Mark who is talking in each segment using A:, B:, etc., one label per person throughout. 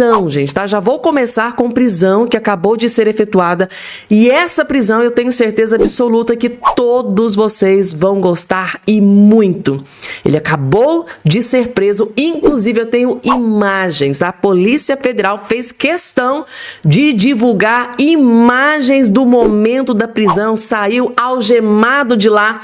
A: prisão, gente, tá? Já vou começar com prisão que acabou de ser efetuada. E essa prisão eu tenho certeza absoluta que todos vocês vão gostar e muito. Ele acabou de ser preso, inclusive eu tenho imagens. A Polícia Federal fez questão de divulgar imagens do momento da prisão, saiu algemado de lá.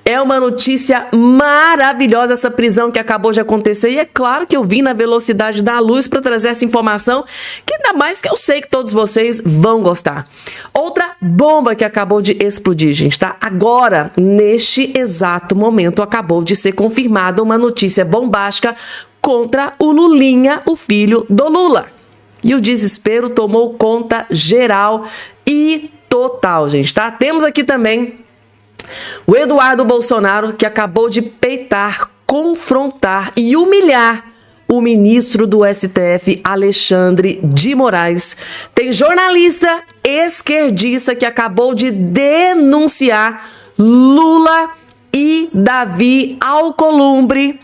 A: É uma notícia maravilhosa essa prisão que acabou de acontecer e é claro que eu vim na velocidade da luz para trazer essa informação, que ainda mais que eu sei que todos vocês vão gostar. Outra bomba que acabou de explodir, gente, tá? Agora, neste exato momento, acabou de ser confirmada uma notícia bombástica contra o Lulinha, o filho do Lula. E o desespero tomou conta geral e total, gente, tá? Temos aqui também o Eduardo Bolsonaro, que acabou de peitar, confrontar e humilhar o ministro do STF, Alexandre de Moraes. Tem jornalista esquerdista que acabou de denunciar Lula e Davi Alcolumbre.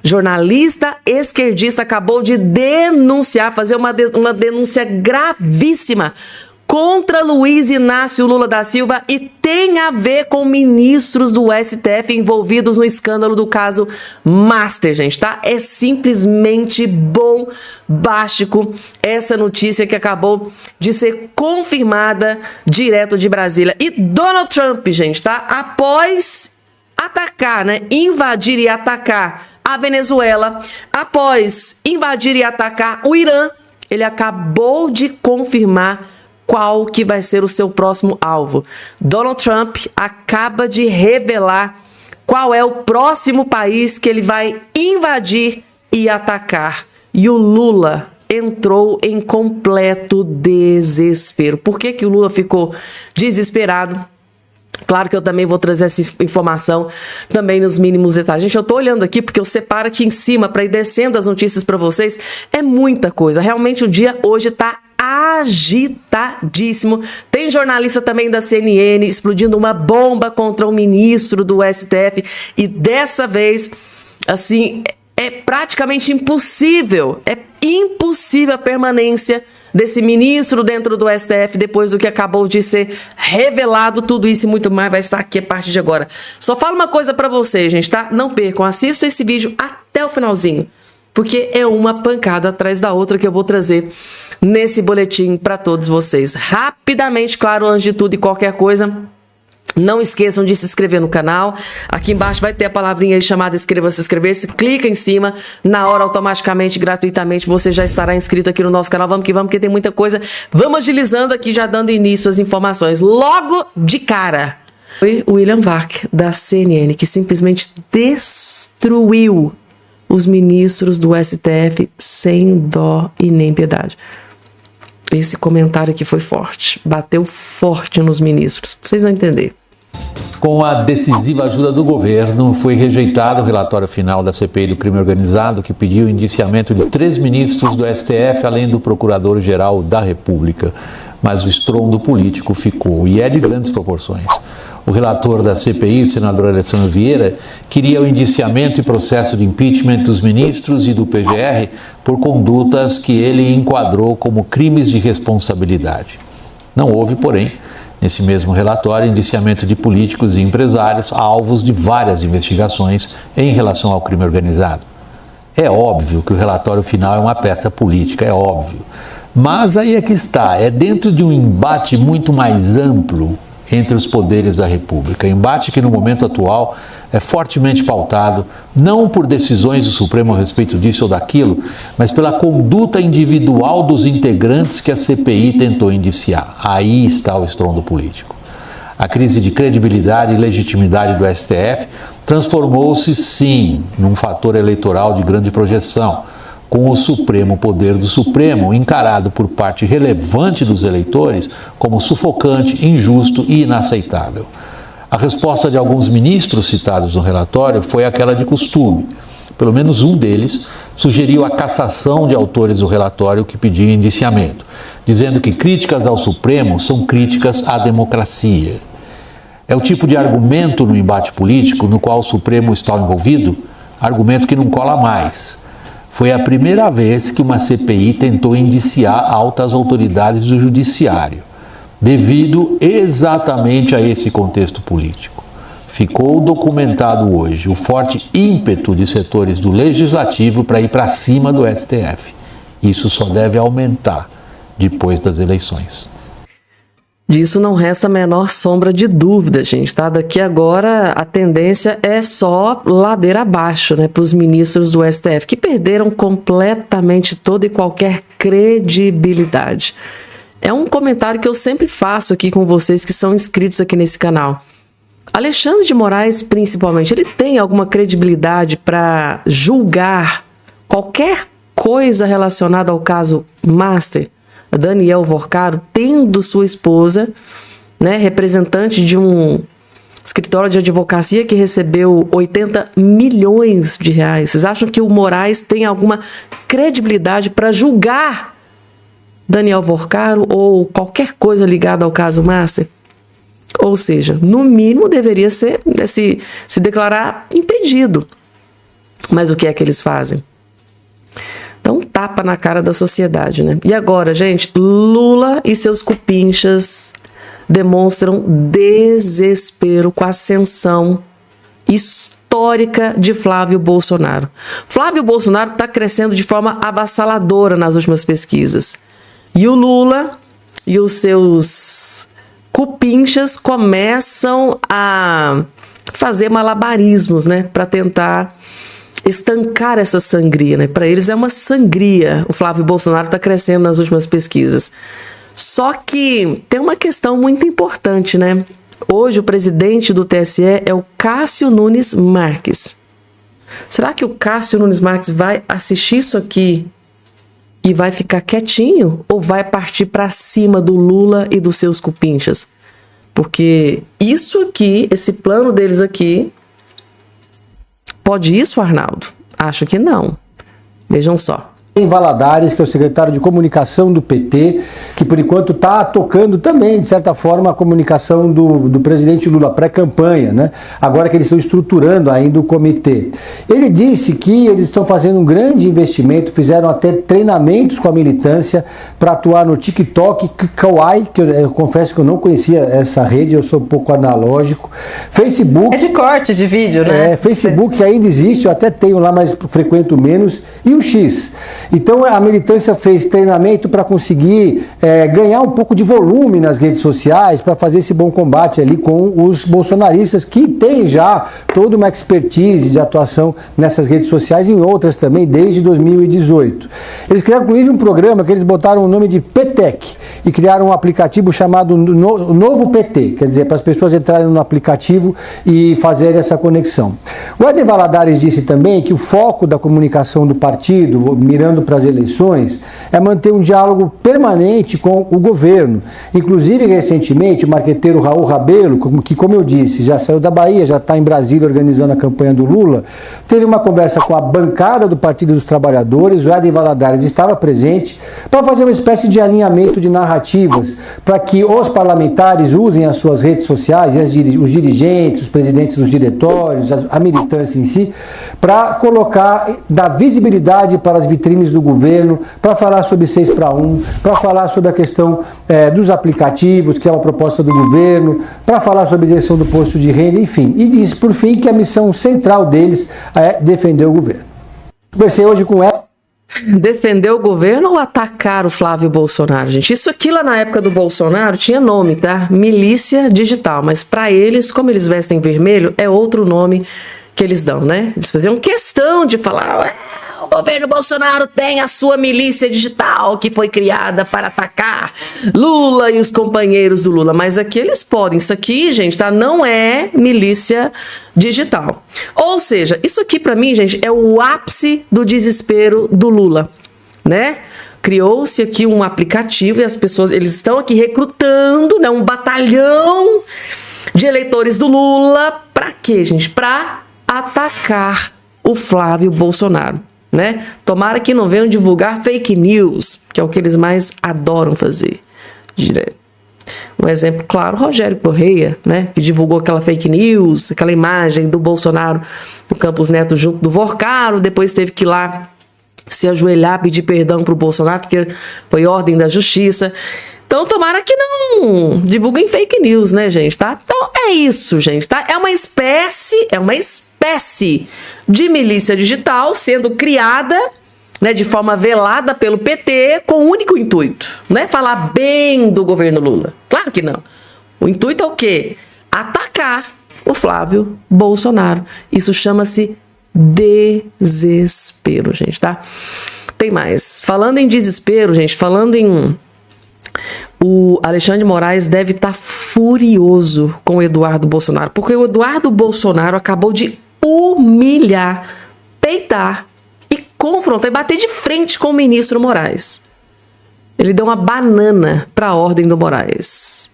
A: Jornalista esquerdista acabou de denunciar, fazer uma denúncia gravíssima contra Luiz Inácio Lula da Silva e tem a ver com ministros do STF envolvidos no escândalo do caso Master, gente, tá? É simplesmente bombástico essa notícia que acabou de ser confirmada direto de Brasília. E Donald Trump, gente, tá? Após atacar, né? Invadir e atacar a Venezuela, após invadir e atacar o Irã, ele acabou de confirmar qual que vai ser o seu próximo alvo. Donald Trump acaba de revelar qual é o próximo país que ele vai invadir e atacar. E o Lula entrou em completo desespero. Por que que o Lula ficou desesperado? Claro que eu também vou trazer essa informação também nos mínimos detalhes. Gente, eu tô olhando aqui porque eu separo aqui em cima para ir descendo as notícias para vocês. É muita coisa. Realmente o dia hoje tá agitadíssimo. Tem jornalista também da CNN explodindo uma bomba contra o ministro do STF e dessa vez, assim, é praticamente impossível, a permanência desse ministro dentro do STF depois do que acabou de ser revelado. Tudo isso e muito mais vai estar aqui a partir de agora. Só falo uma coisa pra vocês, gente, tá? Não percam, assistam esse vídeo até o finalzinho, porque é uma pancada atrás da outra que eu vou trazer nesse boletim para todos vocês. Rapidamente, claro, antes de tudo e qualquer coisa, não esqueçam de se inscrever no canal. Aqui embaixo vai ter a palavrinha aí chamada inscreva-se, inscrever-se. Clica em cima, na hora, automaticamente, gratuitamente, você já estará inscrito aqui no nosso canal. Vamos que vamos, porque tem muita coisa. Vamos agilizando aqui, já dando início às informações. Logo de cara, foi o William Vac, da CNN, que simplesmente destruiu os ministros do STF sem dó e nem piedade. Esse comentário aqui foi forte, bateu forte nos ministros, vocês vão entender.
B: Com a decisiva ajuda do governo, foi rejeitado o relatório final da CPI do crime organizado, que pediu o indiciamento de 3 ministros do STF, além do Procurador-Geral da República. Mas o estrondo político ficou, e é de grandes proporções. O relator da CPI, o senador Alessandro Vieira, queria o indiciamento e processo de impeachment dos ministros e do PGR por condutas que ele enquadrou como crimes de responsabilidade. Não houve, porém, nesse mesmo relatório, indiciamento de políticos e empresários alvos de várias investigações em relação ao crime organizado. É óbvio que o relatório final é uma peça política, é óbvio. Mas aí é que está, é dentro de um embate muito mais amplo entre os poderes da República. Embate que no momento atual é fortemente pautado, não por decisões do Supremo a respeito disso ou daquilo, mas pela conduta individual dos integrantes que a CPI tentou indiciar. Aí está o estrondo político. A crise de credibilidade e legitimidade do STF transformou-se, sim, num fator eleitoral de grande projeção, com o supremo poder do Supremo encarado por parte relevante dos eleitores como sufocante, injusto e inaceitável. A resposta de alguns ministros citados no relatório foi aquela de costume. Pelo menos um deles sugeriu a cassação de autores do relatório que pediam indiciamento, dizendo que críticas ao Supremo são críticas à democracia. É o tipo de argumento no embate político no qual o Supremo está envolvido, argumento que não cola mais. Foi a primeira vez que uma CPI tentou indiciar altas autoridades do judiciário, devido exatamente a esse contexto político. Ficou documentado hoje o forte ímpeto de setores do Legislativo para ir para cima do STF. Isso só deve aumentar depois das eleições.
A: Disso não resta a menor sombra de dúvida, gente, tá? Daqui agora a tendência é só ladeira abaixo, né, para os ministros do STF, que perderam completamente toda e qualquer credibilidade. É um comentário que eu sempre faço aqui com vocês que são inscritos aqui nesse canal. Alexandre de Moraes, principalmente, ele tem alguma credibilidade para julgar qualquer coisa relacionada ao caso Master? Daniel Vorcaro, tendo sua esposa, né, representante de um escritório de advocacia que recebeu 80 milhões de reais. Vocês acham que o Moraes tem alguma credibilidade para julgar Daniel Vorcaro ou qualquer coisa ligada ao caso Master? Ou seja, no mínimo deveria se declarar impedido. Mas o que é que eles fazem? Então, tapa na cara da sociedade, né? E agora, gente, Lula e seus cupinchas demonstram desespero com a ascensão histórica de Flávio Bolsonaro. Flávio Bolsonaro está crescendo de forma avassaladora nas últimas pesquisas. E o Lula e os seus cupinchas começam a fazer malabarismos, né? Para tentar estancar essa sangria, né? Para eles é uma sangria. O Flávio Bolsonaro está crescendo nas últimas pesquisas. Só que tem uma questão muito importante, né? Hoje o presidente do TSE é o Cássio Nunes Marques. Será que o Cássio Nunes Marques vai assistir isso aqui e vai ficar quietinho? Ou vai partir para cima do Lula e dos seus cupinchas? Porque isso aqui, esse plano deles aqui, pode isso, Arnaldo? Acho que não. Vejam só.
C: Em Valadares, que é o secretário de comunicação do PT, que por enquanto está tocando também, de certa forma, a comunicação do presidente Lula, pré-campanha, né? Agora que eles estão estruturando ainda o comitê. Ele disse que eles estão fazendo um grande investimento, fizeram até treinamentos com a militância para atuar no TikTok, Kawaii, que eu confesso que eu não conhecia essa rede, eu sou um pouco analógico. Facebook...
D: É de corte de vídeo, né?
C: Facebook ainda existe, eu até tenho lá, mas frequento menos. E o X. Então a militância fez treinamento para conseguir ganhar um pouco de volume nas redes sociais, para fazer esse bom combate ali com os bolsonaristas, que têm já toda uma expertise de atuação nessas redes sociais e em outras também, desde 2018. Eles criaram inclusive um programa que eles botaram o nome de PTEC e criaram um aplicativo chamado Novo PT, quer dizer, para as pessoas entrarem no aplicativo e fazerem essa conexão. O Éder Valadares disse também que o foco da comunicação do partido, mirando para as eleições, é manter um diálogo permanente com o governo. Inclusive, recentemente, o marqueteiro Raul Rabelo, que, como eu disse, já saiu da Bahia, já está em Brasília organizando a campanha do Lula, teve uma conversa com a bancada do Partido dos Trabalhadores, o Éder Valadares estava presente, para fazer uma espécie de alinhamento de narrativas, para que os parlamentares usem as suas redes sociais, e os dirigentes, os presidentes dos diretórios, a militância em si, para colocar, dar visibilidade para as vitrines do governo, para falar sobre 6-1, para falar sobre a questão dos aplicativos, que é uma proposta do governo, para falar sobre a isenção do imposto de renda, enfim. E diz, por fim, que a missão central deles é defender o governo. Conversei hoje com ela.
A: Defender o governo ou atacar o Flávio Bolsonaro, gente? Isso aqui lá na época do Bolsonaro tinha nome, tá? Milícia Digital, mas para eles, como eles vestem vermelho, é outro nome que eles dão, né? Eles faziam questão de falar... O governo Bolsonaro tem a sua milícia digital que foi criada para atacar Lula e os companheiros do Lula. Mas aqui eles podem. Isso aqui, gente, tá? Não é milícia digital. Ou seja, isso aqui para mim, gente, é o ápice do desespero do Lula, né? Criou-se aqui um aplicativo e as pessoas, eles estão aqui recrutando, né, um batalhão de eleitores do Lula. Para quê, gente? Para atacar o Flávio Bolsonaro. Né? Tomara que não venham divulgar fake news, que é o que eles mais adoram fazer. Um exemplo claro, Rogério Correia, né? Que divulgou aquela fake news, aquela imagem do Bolsonaro no Campos Neto junto do Vorcaro, depois teve que ir lá se ajoelhar, pedir perdão pro Bolsonaro, porque foi ordem da justiça. Então, tomara que não divulguem fake news, né, gente, tá? Então, é isso, gente, tá? É uma espécie de milícia digital sendo criada, né, de forma velada pelo PT, com o único intuito, né? Falar bem do governo Lula. Claro que não. O intuito é o quê? Atacar o Flávio Bolsonaro. Isso chama-se desespero, gente, tá? Tem mais. Falando em desespero, gente, o Alexandre de Moraes deve estar furioso com o Eduardo Bolsonaro, porque o Eduardo Bolsonaro acabou de humilhar, peitar e confrontar e bater de frente com o ministro Moraes. Ele deu uma banana para a ordem do Moraes.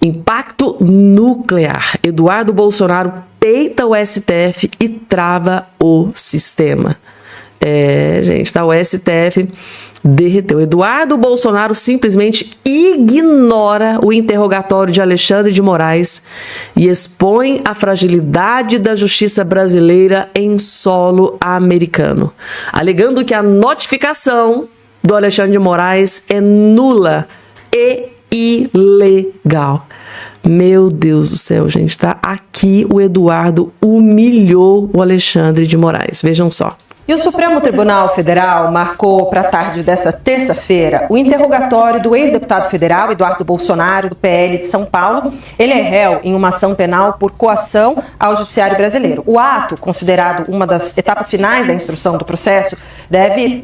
A: Impacto nuclear. Eduardo Bolsonaro peita o STF e trava o sistema. Gente, tá? O STF derreteu. Eduardo Bolsonaro simplesmente ignora o interrogatório de Alexandre de Moraes e expõe a fragilidade da justiça brasileira em solo americano, alegando que a notificação do Alexandre de Moraes é nula e ilegal. Meu Deus do céu, gente, tá? Aqui o Eduardo humilhou o Alexandre de Moraes. Vejam só.
D: E o Supremo Tribunal Federal marcou para a tarde desta terça-feira o interrogatório do ex-deputado federal Eduardo Bolsonaro, do PL de São Paulo. Ele é réu em uma ação penal por coação ao judiciário brasileiro. O ato, considerado uma das etapas finais da instrução do processo,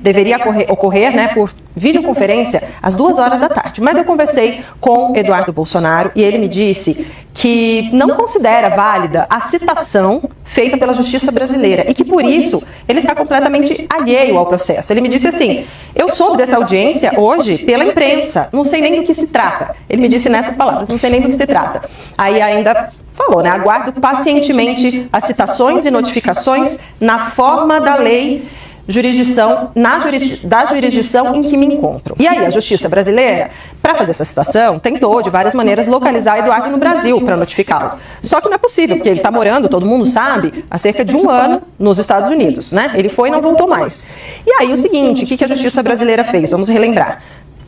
D: deveria ocorrer, né, por videoconferência às 2h da tarde. Mas eu conversei com Eduardo Bolsonaro e ele me disse que não considera válida a citação feita pela Justiça brasileira e que, por isso, ele está completamente alheio ao processo. Ele me disse assim: eu soube dessa audiência hoje pela imprensa, não sei nem do que se trata. Ele me disse nessas palavras: não sei nem do que se trata. Aí ainda falou, né? Aguardo pacientemente as citações e notificações na forma da lei da jurisdição em que me encontro. E aí, a Justiça brasileira, para fazer essa citação, tentou de várias maneiras localizar Eduardo no Brasil para notificá-lo. Só que não é possível, porque ele está morando, todo mundo sabe, há cerca de 1 ano nos Estados Unidos, né? Ele foi e não voltou mais. E aí, o seguinte, o que a Justiça brasileira fez? Vamos relembrar.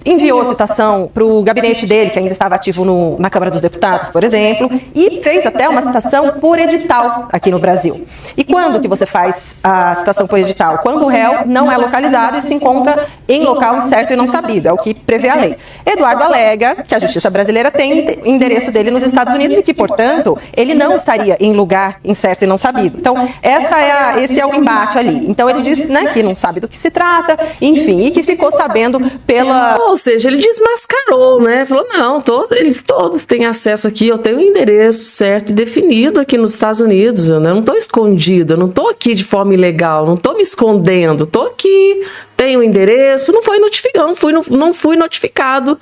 D: Enviou citação para o gabinete dele, que ainda estava ativo na Câmara dos Deputados, por exemplo, e fez até uma citação por edital aqui no Brasil. E quando que você faz a citação por edital? Quando o réu não é localizado e se encontra em local incerto e não sabido, é o que prevê a lei. Eduardo alega que a Justiça brasileira tem endereço dele nos Estados Unidos e que, portanto, ele não estaria em lugar incerto e não sabido. Então, esse é o embate ali. Então, ele diz, né, que não sabe do que se trata, enfim, e que ficou sabendo pela...
A: Ou seja, ele desmascarou, né? Falou, não, eles todos têm acesso aqui, eu tenho um endereço certo e definido aqui nos Estados Unidos, eu não estou escondida, eu não estou aqui de forma ilegal, não estou me escondendo, estou aqui, tenho um endereço, não fui notificado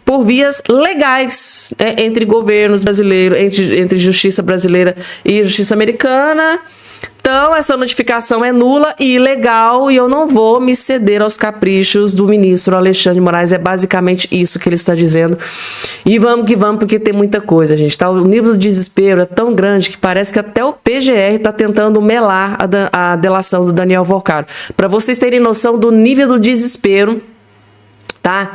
A: por vias legais, né, entre governos brasileiros, entre justiça brasileira e justiça americana. Então, essa notificação é nula e ilegal e eu não vou me ceder aos caprichos do ministro Alexandre de Moraes. É basicamente isso que ele está dizendo. E vamos que vamos, porque tem muita coisa, gente. Tá? O nível de desespero é tão grande que parece que até o PGR está tentando melar a delação do Daniel Vorcaro. Para vocês terem noção do nível do desespero, tá?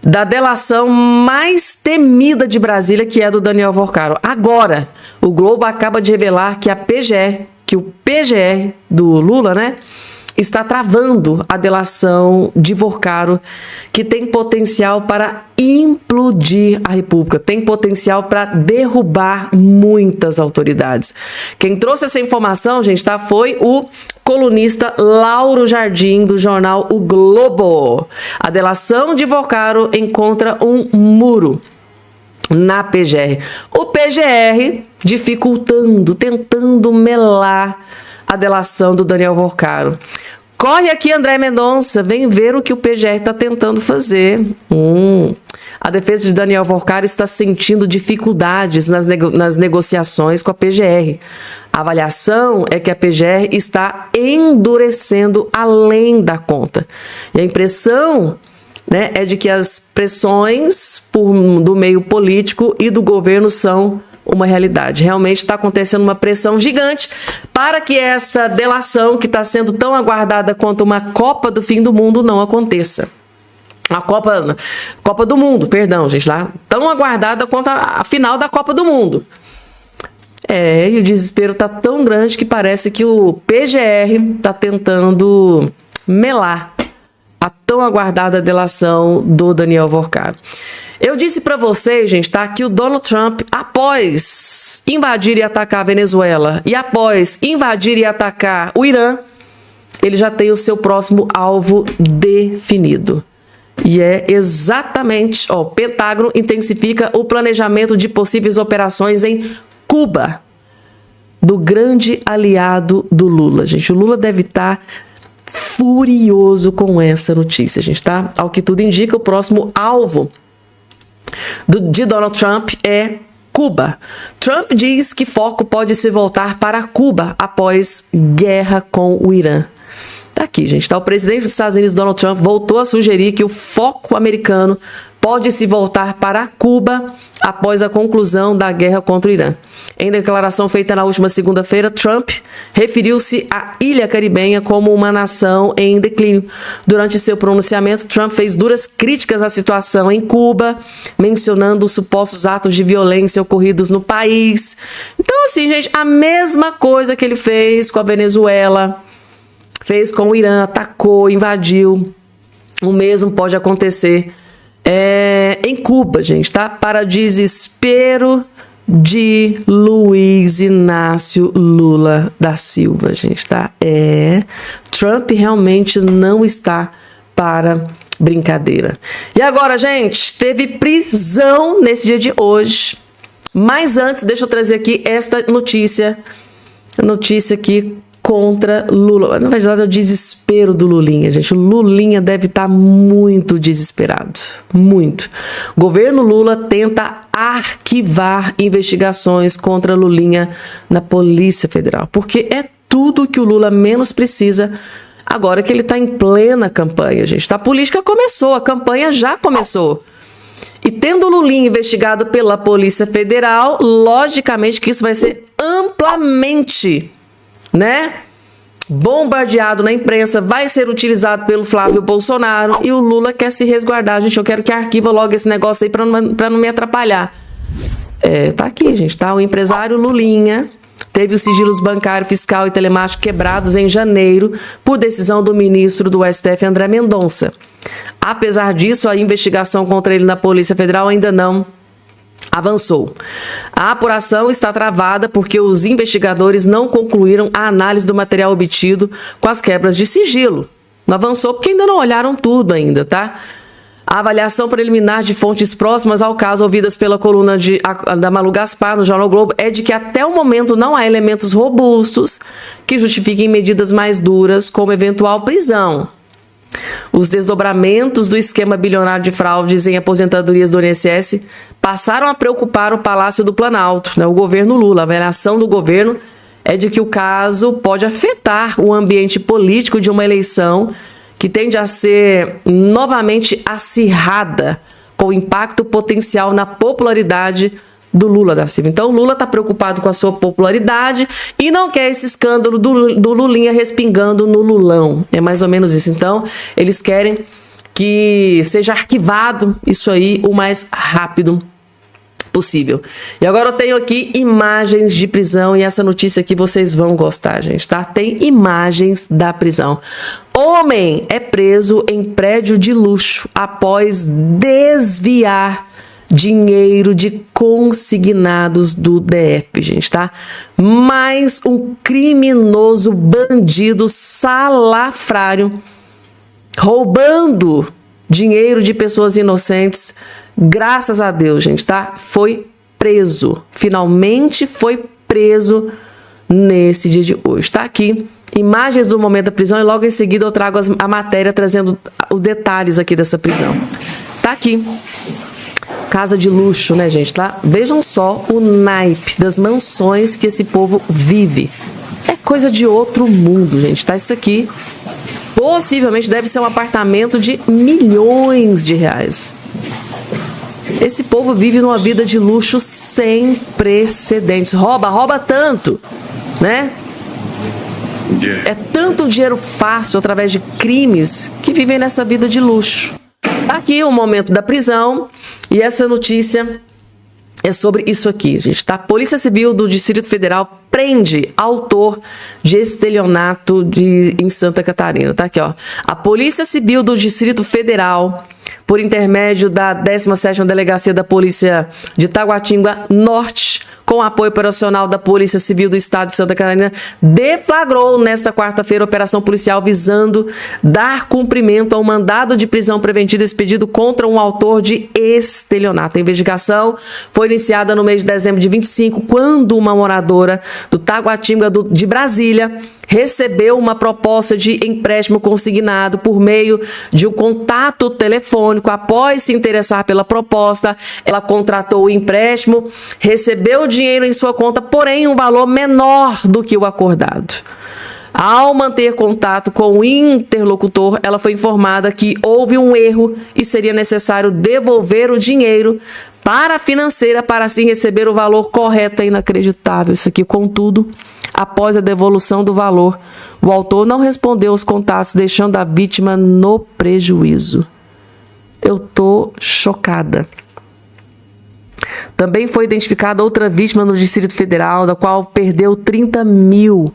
A: Da delação mais temida de Brasília, que é do Daniel Vorcaro. Agora, o Globo acaba de revelar que o PGR do Lula, né, está travando a delação de Vorcaro, que tem potencial para implodir a República, tem potencial para derrubar muitas autoridades. Quem trouxe essa informação, gente, tá, foi o colunista Lauro Jardim, do jornal O Globo. A delação de Vorcaro encontra um muro na PGR. O PGR tentando melar a delação do Daniel Vorcaro. Corre aqui, André Mendonça, vem ver o que o PGR está tentando fazer. A defesa de Daniel Vorcaro está sentindo dificuldades nas negociações com a PGR. A avaliação é que a PGR está endurecendo além da conta. E a impressão, é de que as pressões do meio político e do governo são uma realidade. Realmente está acontecendo uma pressão gigante para que esta delação, que está sendo tão aguardada quanto uma Copa do Fim do Mundo, não aconteça. A Copa do Mundo, perdão, gente, lá, tão aguardada quanto a final da Copa do Mundo. E o desespero está tão grande que parece que o PGR está tentando melar a tão aguardada delação do Daniel Vorcado. Eu disse para vocês, gente, tá, que o Donald Trump, após invadir e atacar a Venezuela e após invadir e atacar o Irã, ele já tem o seu próximo alvo definido. E é exatamente, o Pentágono intensifica o planejamento de possíveis operações em Cuba, do grande aliado do Lula. Gente, o Lula deve estar furioso com essa notícia, gente, tá? Ao que tudo indica, o próximo alvo de Donald Trump é Cuba. Trump diz que foco pode se voltar para Cuba após guerra com o Irã. Tá aqui, gente, tá? O presidente dos Estados Unidos, Donald Trump, voltou a sugerir que o foco americano pode se voltar para Cuba após a conclusão da guerra contra o Irã. Em declaração feita na última segunda-feira, Trump referiu-se à ilha caribenha como uma nação em declínio. Durante seu pronunciamento, Trump fez duras críticas à situação em Cuba, mencionando os supostos atos de violência ocorridos no país. Então, assim, gente, a mesma coisa que ele fez com a Venezuela, fez com o Irã, atacou, invadiu. O mesmo pode acontecer em Cuba, gente, tá? Para desespero de Luiz Inácio Lula da Silva, gente, tá? Trump realmente não está para brincadeira. E agora, gente, teve prisão nesse dia de hoje. Mas antes, deixa eu trazer aqui esta notícia aqui contra Lula. Na verdade, é o desespero do Lulinha, gente. O Lulinha deve estar muito desesperado. Muito. O governo Lula tenta arquivar investigações contra Lulinha na Polícia Federal, porque é tudo que o Lula menos precisa agora que ele está em plena campanha, gente. A política começou, a campanha já começou. E tendo o Lulinha investigado pela Polícia Federal, logicamente que isso vai ser amplamente, bombardeado na imprensa, vai ser utilizado pelo Flávio Bolsonaro e o Lula quer se resguardar. Gente, eu quero que arquiva logo esse negócio aí para não me atrapalhar. Tá aqui, gente, tá? O empresário Lulinha teve os sigilos bancário, fiscal e telemático quebrados em janeiro por decisão do ministro do STF, André Mendonça. Apesar disso, a investigação contra ele na Polícia Federal ainda não avançou. A apuração está travada porque os investigadores não concluíram a análise do material obtido com as quebras de sigilo. Não avançou porque ainda não olharam tudo ainda, tá? A avaliação preliminar de fontes próximas ao caso, ouvidas pela coluna da Malu Gaspar no Jornal Globo, é de que até o momento não há elementos robustos que justifiquem medidas mais duras, como eventual prisão. Os desdobramentos do esquema bilionário de fraudes em aposentadorias do INSS passaram a preocupar o Palácio do Planalto, o governo Lula. A avaliação do governo é de que o caso pode afetar o ambiente político de uma eleição que tende a ser novamente acirrada, com impacto potencial na popularidade do Lula da Silva. Então, o Lula está preocupado com a sua popularidade e não quer esse escândalo do Lulinha respingando no Lulão. É mais ou menos isso. Então, eles querem que seja arquivado isso aí o mais rápido possível. E agora eu tenho aqui imagens de prisão e essa notícia aqui vocês vão gostar, gente, tá? Tem imagens da prisão. Homem é preso em prédio de luxo após desviar dinheiro de consignados do DF, gente, tá? Mais um criminoso bandido salafrário roubando dinheiro de pessoas inocentes. Graças a Deus, gente, tá? Foi preso. Finalmente foi preso nesse dia de hoje. Tá aqui imagens do momento da prisão e logo em seguida eu trago a matéria trazendo os detalhes aqui dessa prisão. Tá aqui. Casa de luxo, né, gente, tá? Vejam só o naipe das mansões que esse povo vive. É coisa de outro mundo, gente, tá? Isso aqui possivelmente deve ser um apartamento de milhões de reais. Esse povo vive numa vida de luxo sem precedentes. Rouba tanto, né? É tanto dinheiro fácil através de crimes que vivem nessa vida de luxo. Aqui o momento da prisão e essa notícia é sobre isso aqui, gente, tá? Polícia Civil do Distrito Federal prende autor de estelionato em Santa Catarina, tá aqui, ó. A Polícia Civil do Distrito Federal, por intermédio da 17ª Delegacia da Polícia de Taguatinga Norte, com apoio operacional da Polícia Civil do Estado de Santa Catarina, deflagrou nesta quarta-feira operação policial visando dar cumprimento ao mandado de prisão preventiva expedido contra um autor de estelionato. A investigação foi iniciada no mês de dezembro de 25, quando uma moradora do Taguatinga de Brasília recebeu uma proposta de empréstimo consignado por meio de um contato telefônico. Após se interessar pela proposta, ela contratou o empréstimo, recebeu o dinheiro em sua conta, porém um valor menor do que o acordado. Ao manter contato com o interlocutor, ela foi informada que houve um erro e seria necessário devolver o dinheiro para a financeira para assim receber o valor correto. É inacreditável isso aqui. Contudo, após a devolução do valor, o autor não respondeu aos contatos, deixando a vítima no prejuízo. Eu tô chocada. Também foi identificada outra vítima no Distrito Federal, da qual perdeu 30 mil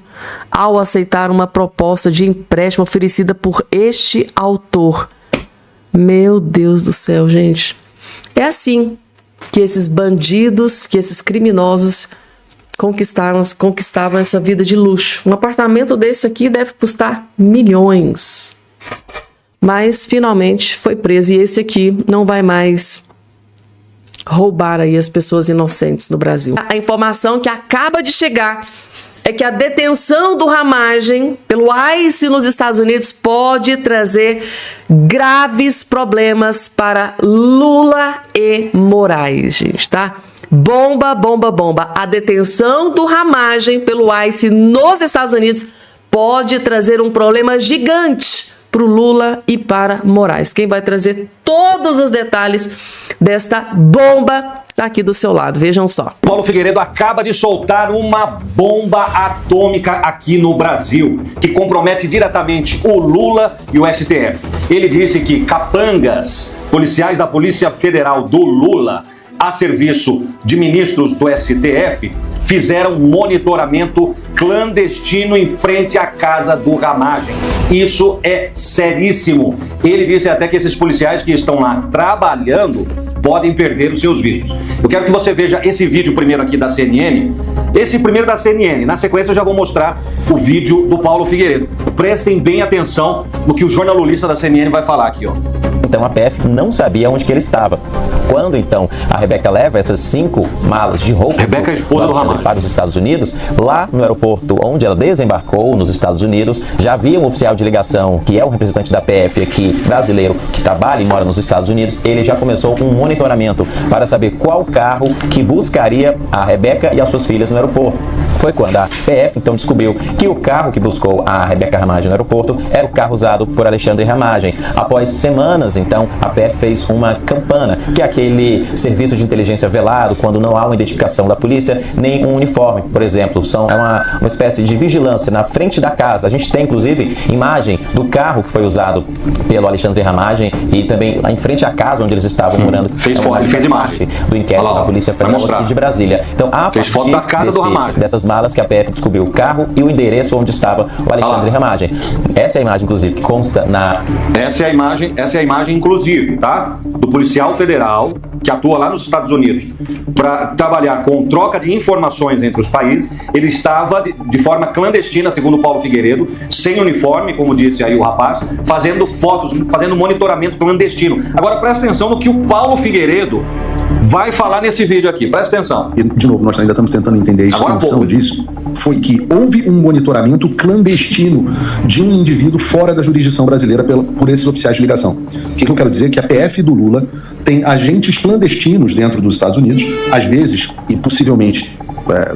A: ao aceitar uma proposta de empréstimo oferecida por este autor. Meu Deus do céu, gente. É assim que esses bandidos, que esses criminosos conquistavam essa vida de luxo. Um apartamento desse aqui deve custar milhões. Mas, finalmente, foi preso. E esse aqui não vai mais roubar aí as pessoas inocentes no Brasil. A informação que acaba de chegar é que a detenção do Ramagem pelo ICE nos Estados Unidos pode trazer graves problemas para Lula e Moraes, gente, tá? Bomba, bomba, bomba. A detenção do Ramagem pelo ICE nos Estados Unidos pode trazer um problema gigante para o Lula e para Moraes. Quem vai trazer todos os detalhes desta bomba está aqui do seu lado. Vejam só.
E: Paulo Figueiredo acaba de soltar uma bomba atômica aqui no Brasil, que compromete diretamente o Lula e o STF. Ele disse que capangas, policiais da Polícia Federal do Lula, a serviço de ministros do STF, fizeram monitoramento clandestino em frente à casa do Ramagem. Isso é seríssimo. Ele disse até que esses policiais que estão lá trabalhando podem perder os seus vistos. Eu quero que você veja esse vídeo primeiro aqui da CNN. Esse primeiro da CNN. Na sequência eu já vou mostrar o vídeo do Paulo Figueiredo. Prestem bem atenção no que o jornalista da CNN vai falar aqui, ó.
F: Então a PF não sabia onde que ele estava. Quando então a Rebeca leva essas 5 malas de roupa
E: Rebeca, a esposa do Ramagem,
F: para os Estados Unidos, lá no aeroporto onde ela desembarcou nos Estados Unidos, já havia um oficial de ligação, que é um representante da PF aqui, brasileiro, que trabalha e mora nos Estados Unidos. Ele já começou um monitoramento para saber qual carro que buscaria a Rebeca e as suas filhas no aeroporto. Foi quando a PF então descobriu que o carro que buscou a Rebeca Ramagem no aeroporto era o carro usado por Alexandre Ramagem. Após semanas, então, a PF fez uma campana, que é aquele serviço de inteligência velado, quando não há uma identificação da polícia, nem um uniforme, por exemplo. É uma espécie de vigilância na frente da casa. A gente tem, inclusive, imagem do carro que foi usado pelo Alexandre Ramagem e também em frente à casa onde eles estavam morando.
E: Fez foto, fez imagem
F: do inquérito da Polícia Federal aqui de Brasília. Então,
E: fez foto da casa do Ramagem.
F: Dessas malas que a PF descobriu o carro e o endereço onde estava o Alexandre Ramagem. Essa é a imagem, inclusive, que consta na...
E: Essa é a imagem, inclusive, tá? Do policial federal que atua lá nos Estados Unidos para trabalhar com troca de informações entre os países. Ele estava de forma clandestina, segundo o Paulo Figueiredo, sem uniforme, como disse aí o rapaz, fazendo fotos, fazendo monitoramento clandestino. Agora presta atenção no que o Paulo Figueiredo vai falar nesse vídeo aqui. Presta atenção.
G: E, de novo, nós ainda estamos tentando entender a extensão disso. Foi que houve um monitoramento clandestino de um indivíduo fora da jurisdição brasileira por esses oficiais de ligação. O que eu quero dizer? Que a PF do Lula tem agentes clandestinos dentro dos Estados Unidos, às vezes, e possivelmente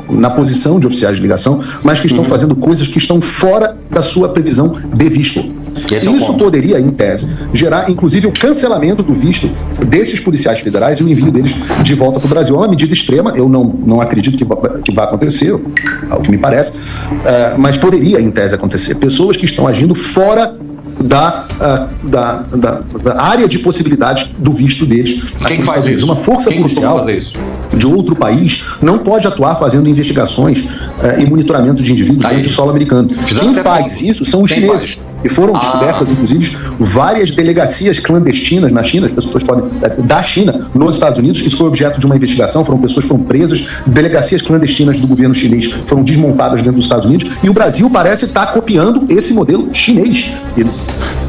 G: na posição de oficiais de ligação, mas que estão fazendo coisas que estão fora da sua previsão de visto. Isso poderia, em tese, gerar inclusive o cancelamento do visto desses policiais federais e o envio deles de volta para o Brasil. É uma medida extrema, eu não acredito que vá acontecer, ao que me parece, mas poderia, em tese, acontecer. Pessoas que estão agindo fora da área de possibilidades do visto deles.
E: Quem faz isso?
G: Uma força policial de outro país não pode atuar fazendo investigações e monitoramento de indivíduos dentro do solo americano. Quem faz isso são os chineses. E foram descobertas, inclusive, várias delegacias clandestinas na China, as pessoas podem, da China, nos Estados Unidos. Isso foi objeto de uma investigação, pessoas foram presas, delegacias clandestinas do governo chinês foram desmontadas dentro dos Estados Unidos, e o Brasil parece estar copiando esse modelo chinês.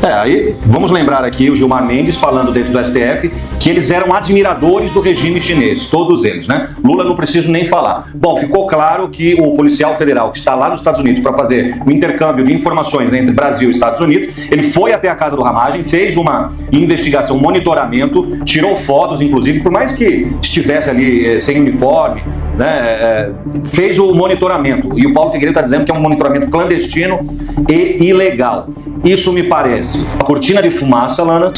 E: Aí vamos lembrar aqui o Gilmar Mendes falando dentro do STF que eles eram admiradores do regime chinês, todos eles, né? Lula não preciso nem falar. Bom, ficou claro que o policial federal que está lá nos Estados Unidos para fazer o intercâmbio de informações entre Brasil e Estados Unidos, ele foi até a casa do Ramagem, fez uma investigação, um monitoramento, tirou fotos, inclusive, por mais que estivesse ali sem uniforme, né, fez o monitoramento. E o Paulo Figueiredo está dizendo que é um monitoramento clandestino e ilegal. Isso me parece uma cortina de fumaça, Lana.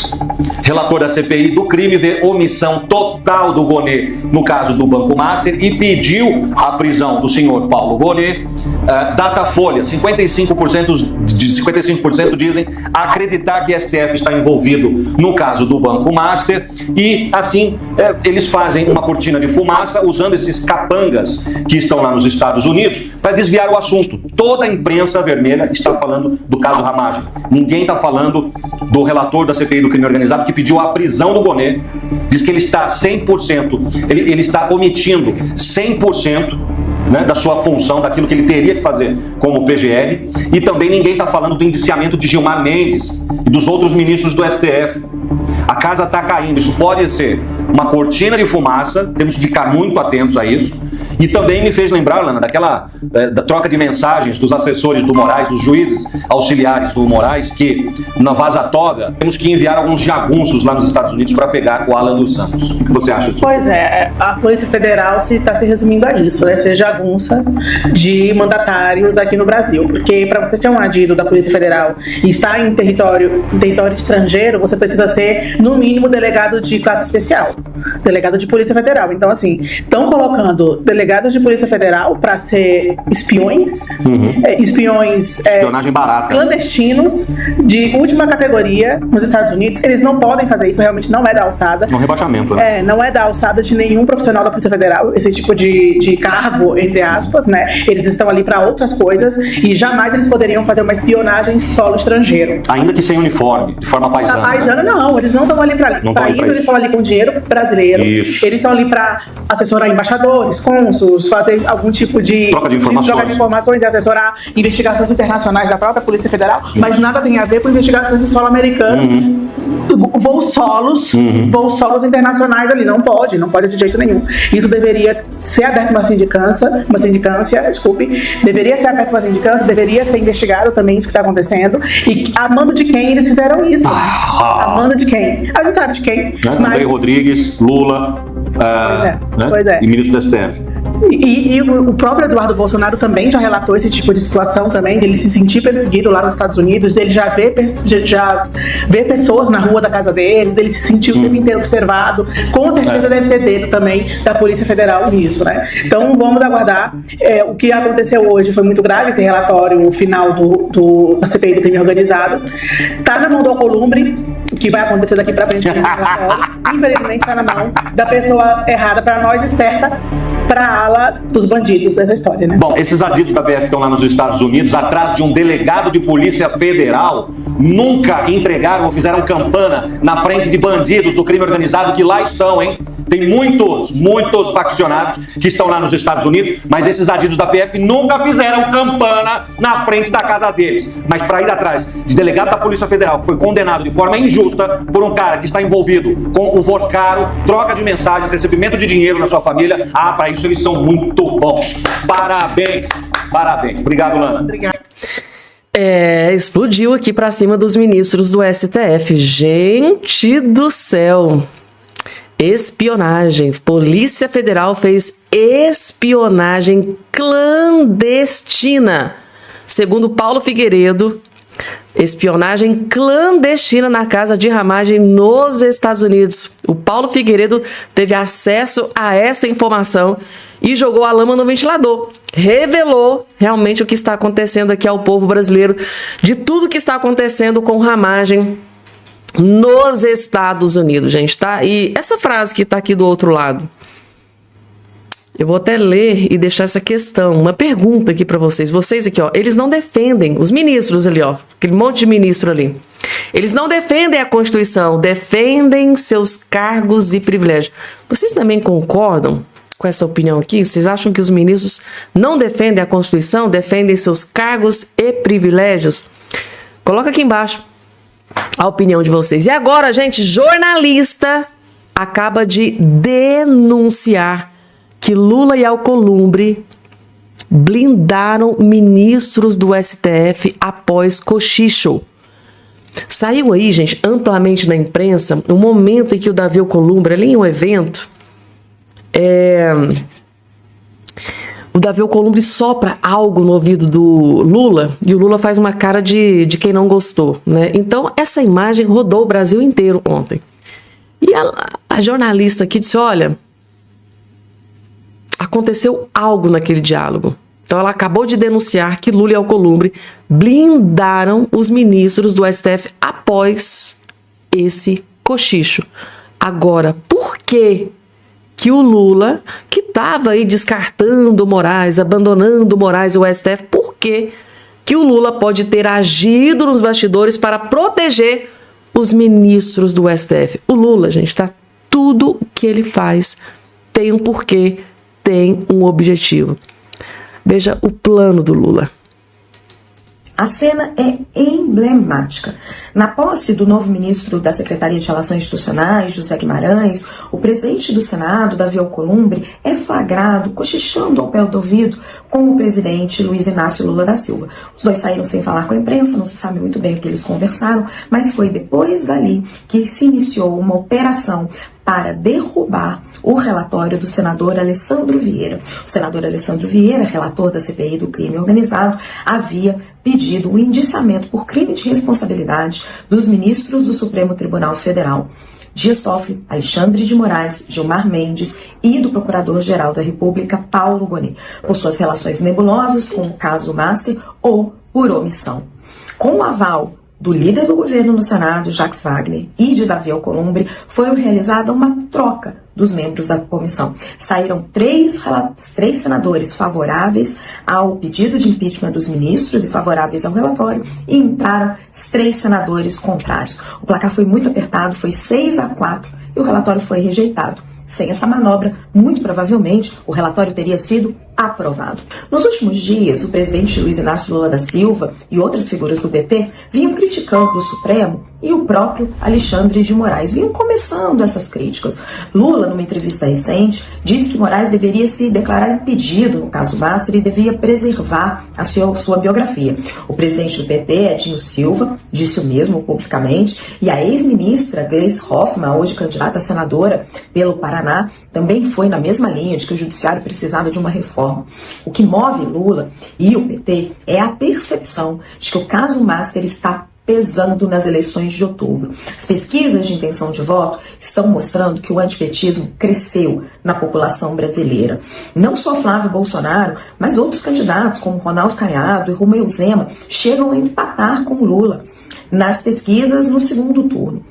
E: Relator da CPI do crime vê omissão total do Gonê no caso do Banco Master e pediu a prisão do senhor Paulo Gonê. Datafolha, 55% dizem acreditar que STF está envolvido no caso do Banco Master e, assim, eles fazem uma cortina de fumaça usando esses capangas que estão lá nos Estados Unidos para desviar o assunto. Toda a imprensa vermelha está falando do caso Ramagem. Ninguém está falando do relator da CPI do crime organizado que pediu a prisão do Gonê. Diz que ele está 100%, ele está omitindo 100%, né, da sua função, daquilo que ele teria que fazer como PGR, e também ninguém está falando do indiciamento de Gilmar Mendes e dos outros ministros do STF. A casa está caindo, isso pode ser uma cortina de fumaça, temos que ficar muito atentos a isso. E também me fez lembrar, Lana, da troca de mensagens dos assessores do Moraes, dos juízes auxiliares do Moraes, que na Vaza Toga temos que enviar alguns jagunços lá nos Estados Unidos para pegar o Alan dos Santos. O que você acha disso?
H: Pois é, a Polícia Federal está se resumindo a isso, né? Ser jagunça de mandatários aqui no Brasil. Porque para você ser um adido da Polícia Federal e estar em território estrangeiro, você precisa ser, no mínimo, delegado de classe especial. Delegado de Polícia Federal. Então, assim, estão colocando delegados de Polícia Federal para ser espiões,
E: espionagem barata,
H: clandestinos de última categoria nos Estados Unidos. Eles não podem fazer isso, realmente não é da alçada.
E: Um rebaixamento, né?
H: Não é da alçada de nenhum profissional da Polícia Federal, esse tipo de cargo, entre aspas, né? Eles estão ali para outras coisas e jamais eles poderiam fazer uma espionagem em solo estrangeiro.
E: Ainda que sem uniforme, de forma paisana.
H: Paisana, né? Não, eles não estão ali para isso, eles estão ali com dinheiro brasileiro.
E: Isso.
H: Eles estão ali para assessorar embaixadores, cônsuls, fazer algum tipo de troca de informações e assessorar investigações internacionais da própria Polícia Federal, mas nada tem a ver com investigações de solo americano, voos solos internacionais ali. Não pode de jeito nenhum. Isso deveria ser aberto uma sindicância, deveria ser aberto uma sindicância, deveria ser investigado também isso que está acontecendo. E a mando de quem eles fizeram isso? A mando de quem? A gente sabe de quem.
E: André Rodrigues, Lula,
H: pois é.
E: E ministro do STF.
H: E o próprio Eduardo Bolsonaro também já relatou esse tipo de situação também, dele se sentir perseguido lá nos Estados Unidos, dele já ver pessoas na rua da casa dele se sentir o tempo inteiro observado. Com certeza deve ter dedo também da Polícia Federal nisso, né? Então vamos aguardar. O que aconteceu hoje foi muito grave, esse relatório final da CPI do crime organizado. Tá na mão do Alcolumbre, o que vai acontecer daqui pra frente nesse relatório. Infelizmente tá na mão da pessoa errada pra nós e certa para a ala dos bandidos dessa história, né?
E: Bom, esses adidos da PF estão lá nos Estados Unidos, atrás de um delegado de Polícia Federal, nunca entregaram ou fizeram campana na frente de bandidos do crime organizado que lá estão, hein? Tem muitos faccionados que estão lá nos Estados Unidos, mas esses adidos da PF nunca fizeram campana na frente da casa deles. Mas para ir atrás de delegado da Polícia Federal, que foi condenado de forma injusta por um cara que está envolvido com o Vorcaro, troca de mensagens, recebimento de dinheiro na sua família, para isso eles são muito bons. Parabéns. Obrigado, Lana.
H: Obrigada.
A: Explodiu aqui para cima dos ministros do STF. Gente do céu. Espionagem. Polícia Federal fez espionagem clandestina. Segundo Paulo Figueiredo, Espionagem clandestina na casa de Ramagem nos Estados Unidos. O Paulo Figueiredo teve acesso a esta informação e jogou a lama no ventilador. Revelou realmente o que está acontecendo aqui ao povo brasileiro, de tudo que está acontecendo com Ramagem nos Estados Unidos, gente, tá? E essa frase que tá aqui do outro lado, eu vou até ler e deixar essa questão, uma pergunta aqui para vocês. Vocês aqui, ó, eles não defendem, os ministros ali, ó, aquele monte de ministro ali. Eles não defendem a Constituição, defendem seus cargos e privilégios. Vocês também concordam com essa opinião aqui? Vocês acham que os ministros não defendem a Constituição, defendem seus cargos e privilégios? Coloca aqui embaixo a opinião de vocês. E agora, gente, jornalista acaba de denunciar que Lula e Alcolumbre blindaram ministros do STF após cochicho. Saiu aí, gente, amplamente na imprensa, o momento em que o Davi Alcolumbre, ali em um evento, o Davi Alcolumbre sopra algo no ouvido do Lula e o Lula faz uma cara de quem não gostou, né? Então, essa imagem rodou o Brasil inteiro ontem. E a jornalista aqui disse, olha, aconteceu algo naquele diálogo. Então, ela acabou de denunciar que Lula e Alcolumbre blindaram os ministros do STF após esse cochicho. Agora, por que o Lula, que estava aí descartando Moraes, abandonando Moraes e o STF, por que o Lula pode ter agido nos bastidores para proteger os ministros do STF? O Lula, gente, tá, tudo que ele faz tem um porquê, tem um objetivo. Veja o plano do Lula.
I: A cena é emblemática. Na posse do novo ministro da Secretaria de Relações Institucionais, José Guimarães, o presidente do Senado, Davi Alcolumbre, é flagrado cochichando ao pé do ouvido com o presidente Luiz Inácio Lula da Silva. Os dois saíram sem falar com a imprensa, não se sabe muito bem o que eles conversaram, mas foi depois dali que se iniciou uma operação para derrubar o relatório do senador Alessandro Vieira. O senador Alessandro Vieira, relator da CPI do crime organizado, havia pedido o indiciamento por crime de responsabilidade dos ministros do Supremo Tribunal Federal, Dias Toffoli, Alexandre de Moraes, Gilmar Mendes e do Procurador-Geral da República, Paulo Gonet, por suas relações nebulosas com o caso Master ou por omissão. Com o aval do líder do governo no Senado, Jacques Wagner, e de Davi Alcolumbre, foi realizada uma troca dos membros da comissão. Saíram três senadores favoráveis ao pedido de impeachment dos ministros e favoráveis ao relatório, e entraram 3 senadores contrários. O placar foi muito apertado, foi 6-4, e o relatório foi rejeitado. Sem essa manobra, muito provavelmente, o relatório teria sido aprovado. Nos últimos dias, o presidente Luiz Inácio Lula da Silva e outras figuras do PT vinham criticando o Supremo e o próprio Alexandre de Moraes. Vinham começando essas críticas. Lula, numa entrevista recente, disse que Moraes deveria se declarar impedido no caso Master e devia preservar a sua biografia. O presidente do PT, Edinho Silva, disse o mesmo publicamente, e a ex-ministra Gleisi Hoffmann, hoje candidata a senadora pelo Paraná, também foi na mesma linha de que o judiciário precisava de uma reforma. O que move Lula e o PT é a percepção de que o caso Master está pesando nas eleições de outubro. As pesquisas de intenção de voto estão mostrando que o antipetismo cresceu na população brasileira. Não só Flávio Bolsonaro, mas outros candidatos como Ronaldo Caiado e Romeu Zema chegam a empatar com Lula nas pesquisas no segundo turno.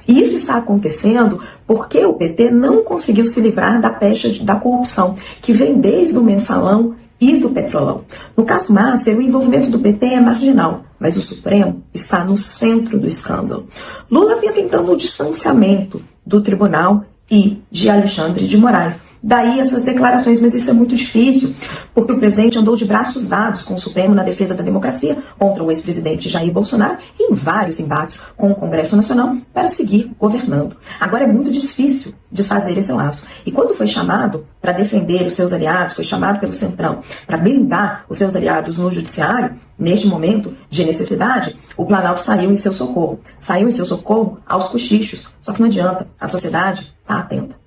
I: E isso está acontecendo porque o PT não conseguiu se livrar da pecha da corrupção, que vem desde o mensalão e do petrolão. No caso Master, o envolvimento do PT é marginal, mas o Supremo está no centro do escândalo. Lula vinha tentando o distanciamento do tribunal e de Alexandre de Moraes. Daí essas declarações, mas isso é muito difícil, porque o presidente andou de braços dados com o Supremo na defesa da democracia contra o ex-presidente Jair Bolsonaro e em vários embates com o Congresso Nacional para seguir governando. Agora é muito difícil desfazer esse laço. E quando foi chamado para defender os seus aliados, foi chamado pelo Centrão para blindar os seus aliados no judiciário, neste momento de necessidade, o Planalto saiu em seu socorro. Saiu em seu socorro aos cochichos. Só que não adianta, a sociedade está atenta.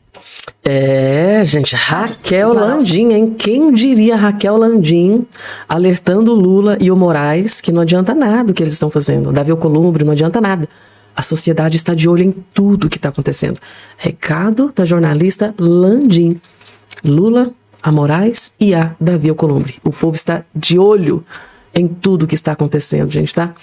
A: Gente, Raquel Landim, hein? Quem diria Raquel Landim alertando o Lula e o Moraes que não adianta nada o que eles estão fazendo. Davi Alcolumbre, não adianta nada. A sociedade está de olho em tudo que está acontecendo. Recado da jornalista Landim. Lula, a Moraes e a Davi Alcolumbre. O povo está de olho em tudo que está acontecendo, gente, tá?